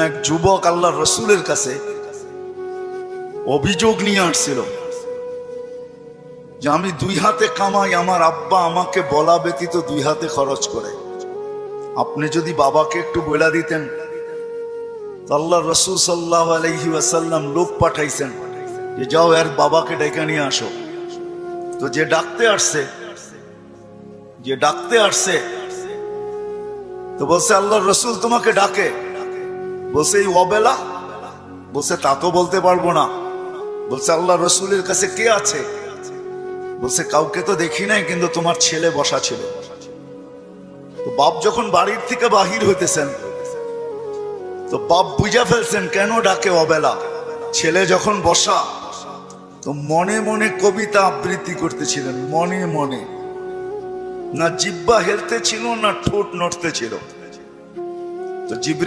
এক যুবক আল্লাহ রসুলের কাছে অভিযোগ নিয়ে আসছিল যে আমি দুই হাতে কামাই, আমার আব্বা আমাকে বলা ব্যতীত দুই হাতে খরচ করে। আপনি যদি বাবাকে একটু বলে দিতেন। আল্লাহ রসুল সাল্লাল্লাহু আলাইহি ওয়াসাল্লাম লোক পাঠাইছেন যে যাও এর বাবাকে ডেকে নিয়ে আসো। তো যে ডাকতে আসছে তো বলছে আল্লাহ রসুল তোমাকে ডাকে। বলছে এই অবেলা? বলছে তা তো বলতে পারবো না। বলছে আল্লাহ রসুলের কাছে কে আছে? বলছে কাউকে তো দেখি নাই, কিন্তু তোমার ছেলে বসা ছিল। তো বাপ যখন বাড়ির থেকে বাহির হইতেছেন তো বাপ বুঝা ফেলছেন কেন ডাকে অবেলা। ছেলে যখন বসা তো মনে মনে কবিতা আবৃত্তি করতেছিলেন, মনে মনে। না জিহ্বা হেলতে ছিল না ঠোঁট নড়তে ছিল। তো জিবরিল